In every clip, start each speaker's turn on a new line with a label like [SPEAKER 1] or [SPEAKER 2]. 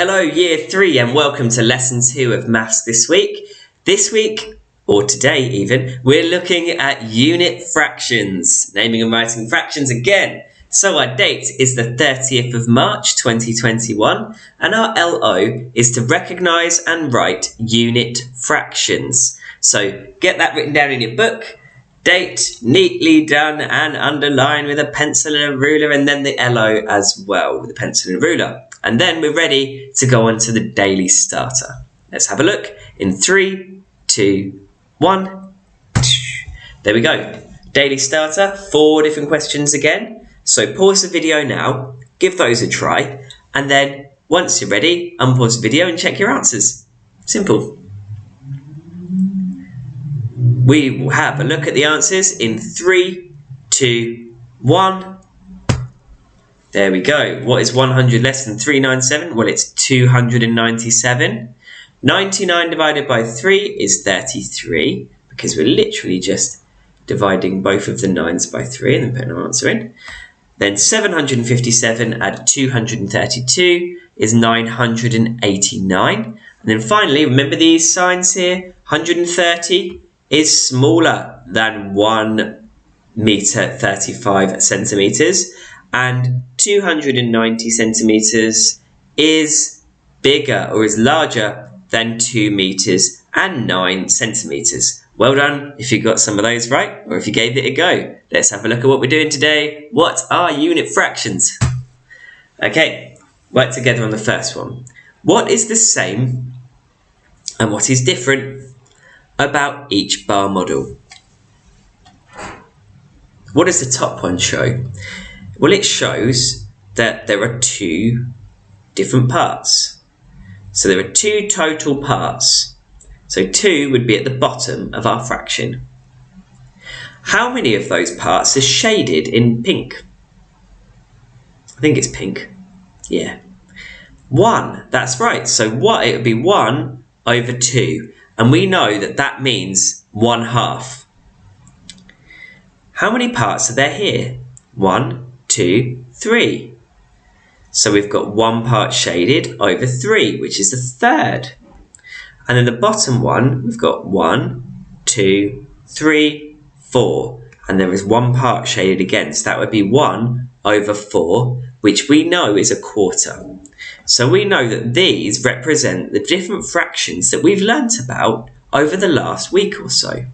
[SPEAKER 1] Hello Year 3 and welcome to Lesson 2 of Maths this week. This week, or today even, we're looking at unit fractions, naming and writing fractions again. So our date is the 30th of March 2021 and our LO is to recognise and write unit fractions. So get that written down in your book. Date neatly done and underlined with a pencil and a ruler, and then the LO as well with a pencil and a ruler. And then we're ready to go on to the daily starter. Let's have a look in 3, 2, 1. There we go. Daily starter, 4 different questions again. So pause the video now, give those a try, and then once you're ready, unpause the video and check your answers. Simple. We will have a look at the answers in 3, 2, 1. There we go. What is 100 less than 397? Well, it's 297. 99 divided by 3 is 33, because we're literally just dividing both of the 9s by 3 and then putting our answer in. Then 757 add 232 is 989. And then finally, remember these signs here? 130 is smaller than 1 meter 35 centimeters, and 290 centimeters is bigger or is larger than 2 meters and 9 centimeters. Well done if you got some of those right, or if you gave it a go. Let's have a look at what we're doing today. What are unit fractions? Okay, work together on the first one. What is the same and what is different about each bar model? What does the top one show? Well, it shows that there are 2 different parts. So there are 2 total parts. So 2 would be at the bottom of our fraction. How many of those parts are shaded in pink? I think it's pink. Yeah. 1, that's right. So what? It would be 1 over 2. And we know that that means 1/2. How many parts are there here? 1, 2, 3. So we've got 1 part shaded over 3, which is a third. And then the bottom one, we've got 1, 2, 3, 4. And there is 1 part shaded again. So that would be 1 over 4, which we know is a quarter. So we know that these represent the different fractions that we've learnt about over the last week or so.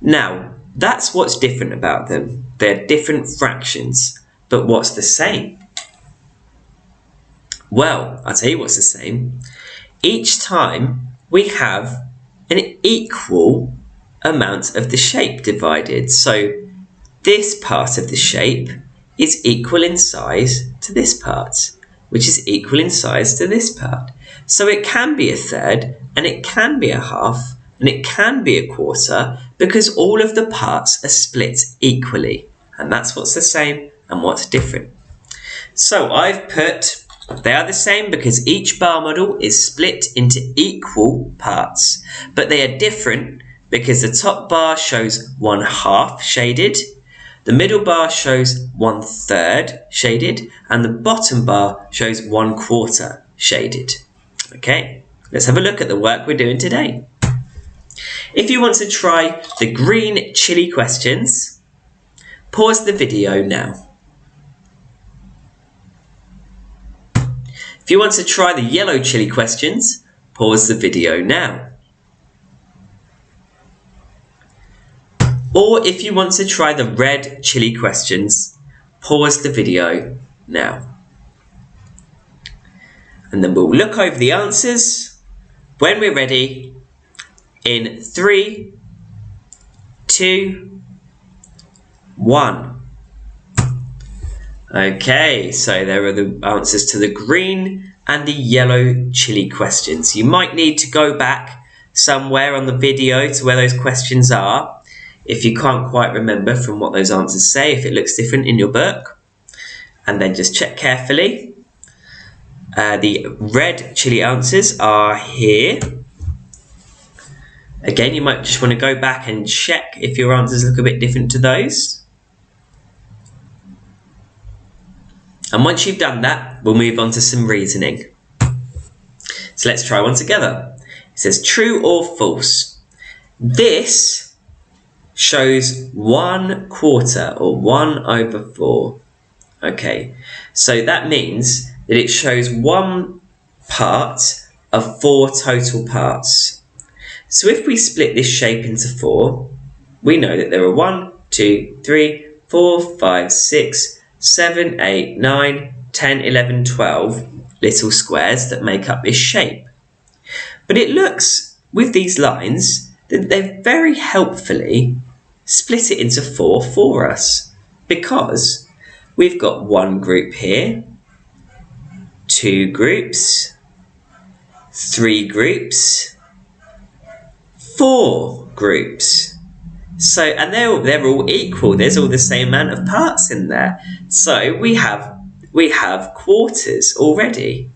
[SPEAKER 1] Now, that's what's different about them. They're different fractions, but what's the same? Well, I'll tell you what's the same. Each time we have an equal amount of the shape divided. So this part of the shape is equal in size to this part, which is equal in size to this part. So it can be a third, and it can be a half, and it can be a quarter, because all of the parts are split equally. And that's what's the same and what's different. So I've put, they are the same because each bar model is split into equal parts, but they are different because the top bar shows 1/2 shaded, the middle bar shows 1/3 shaded, and the bottom bar shows 1/4 shaded. Okay, let's have a look at the work we're doing today. If you want to try the green chili questions, pause the video now. If you want to try the yellow chili questions, pause the video now. Or if you want to try the red chili questions, pause the video now. And then we'll look over the answers when we're ready in 3, 2, 1. Okay, so there are the answers to the green and the yellow chili questions. You might need to go back somewhere on the video to where those questions are if you can't quite remember from what those answers say, if it looks different in your book. And then just check carefully. The red chili answers are here. Again, you might just want to go back and check if your answers look a bit different to those. And once you've done that, we'll move on to some reasoning. So let's try one together. It says true or false. This shows 1/4 or 1/4. Okay, so that means that it shows one part of 4 total parts. So if we split this shape into 4, we know that there are 1, 2, 3, 4, 5, 6, 7, 8, 9, 10, 11, 12 little squares that make up this shape. But it looks, with these lines, that they've very helpfully split it into 4 for us, because we've got 1 group here, 2 groups, 3 groups, 4 groups. So, and they're all equal. There's all the same amount of parts in there. So we have quarters already.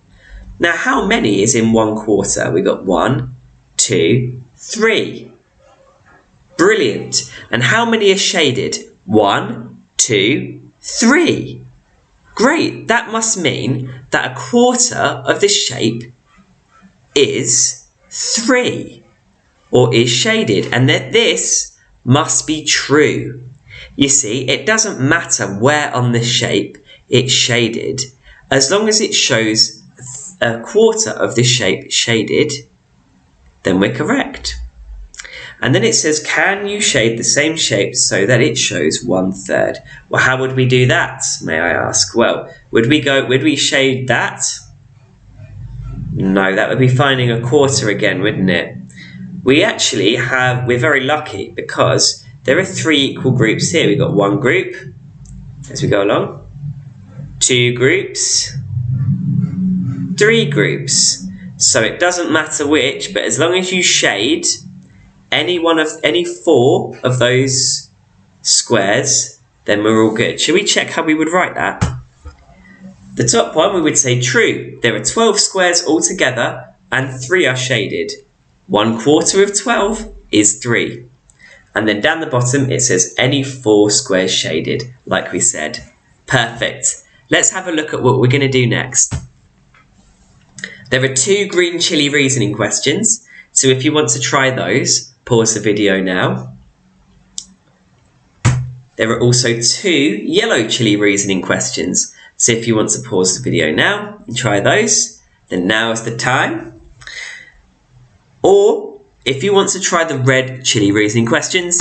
[SPEAKER 1] Now, how many is in 1/4? We got 1, 2, 3. Brilliant. And how many are shaded? 1, 2, 3. Great. That must mean that 1/4 of this shape is 3, or is shaded, and that this must be true. You see, it doesn't matter where on this shape it's shaded, as long as it shows 1/4 of this shape shaded, then we're correct. And then it says, can you shade the same shape so that it shows 1/3? Well, how would we do that, may I ask? Well, would we shade that? No, that would be finding 1/4 again, wouldn't it? We're very lucky because there are 3 equal groups here. We've got 1 group, as we go along, 2 groups, 3 groups. So it doesn't matter which, but as long as you shade any 4 of those squares, then we're all good. Should we check how we would write that? The top one, we would say true. There are 12 squares altogether and 3 are shaded. 1/4 of 12 is 3. And then down the bottom, it says any 4 squares shaded, like we said. Perfect. Let's have a look at what we're going to do next. There are 2 green chili reasoning questions. So if you want to try those, pause the video now. There are also 2 yellow chili reasoning questions. So if you want to pause the video now and try those, then now is the time. Or if you want to try the red chili reasoning questions,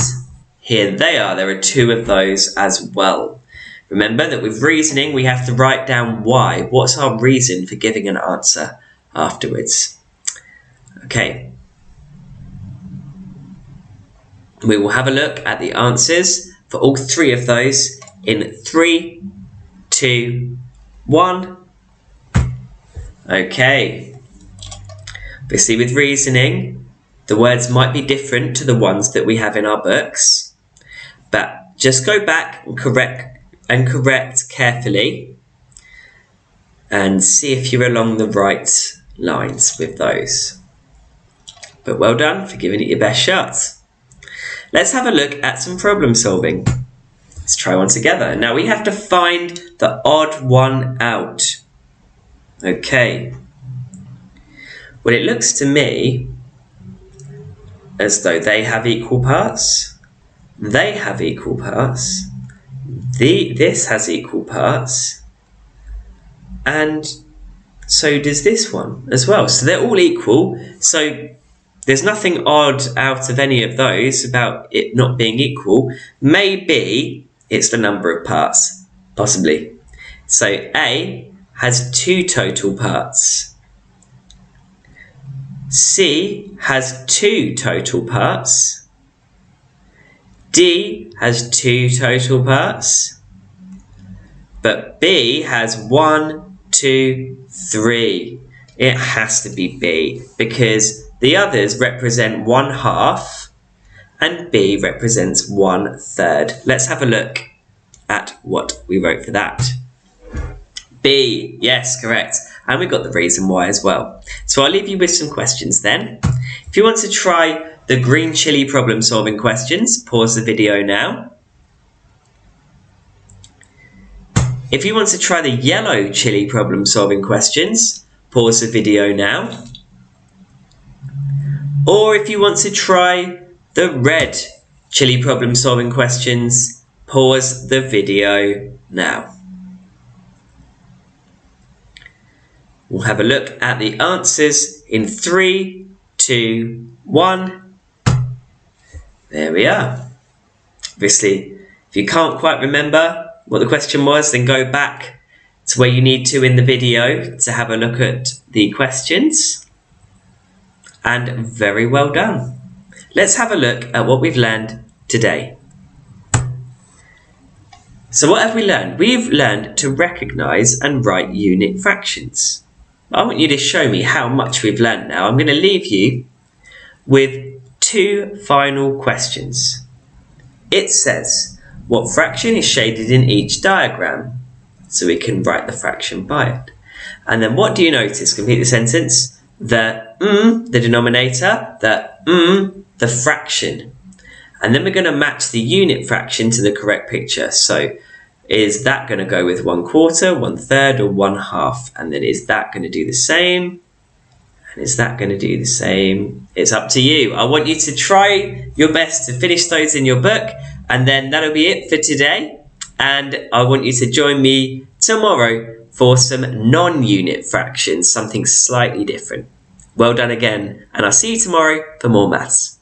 [SPEAKER 1] here they are. There are 2 of those as well. Remember that with reasoning, we have to write down why. What's our reason for giving an answer afterwards? Okay. We will have a look at the answers for all 3 of those in 3, 2, 1. Okay. Obviously, with reasoning, the words might be different to the ones that we have in our books, but just go back and correct carefully and see if you're along the right lines with those. But well done for giving it your best shot. Let's have a look at some problem solving. Let's try one together. Now we have to find the odd one out. Okay. Well, it looks to me as though they have equal parts. They have equal parts. This has equal parts. And so does this one as well. So they're all equal. So there's nothing odd out of any of those about it not being equal. Maybe it's the number of parts, possibly. So A has 2 total parts. C has 2 total parts. D has 2 total parts. But B has 1, 2, 3. It has to be B because the others represent 1/2 and B represents 1/3. Let's have a look at what we wrote for that. B, yes, correct. And we got the reason why as well. So I'll leave you with some questions then. If you want to try the green chili problem solving questions, pause the video now. If you want to try the yellow chili problem solving questions, pause the video now. Or if you want to try the red chili problem solving questions, pause the video now. We'll have a look at the answers in 3, 2, 1. There we are. Obviously, if you can't quite remember what the question was, then go back to where you need to in the video to have a look at the questions. And very well done. Let's have a look at what we've learned today. So what have we learned? We've learned to recognise and write unit fractions. I want you to show me how much we've learned now. I'm going to leave you with 2 final questions. It says, what fraction is shaded in each diagram? So we can write the fraction by it. And then what do you notice? Complete the sentence. The denominator, the fraction. And then we're going to match the unit fraction to the correct picture. So is that going to go with 1/4, 1/3, or 1/2? And then is that going to do the same? And is that going to do the same? It's up to you. I want you to try your best to finish those in your book. And then that'll be it for today. And I want you to join me tomorrow for some non-unit fractions, something slightly different. Well done again, and I'll see you tomorrow for more maths.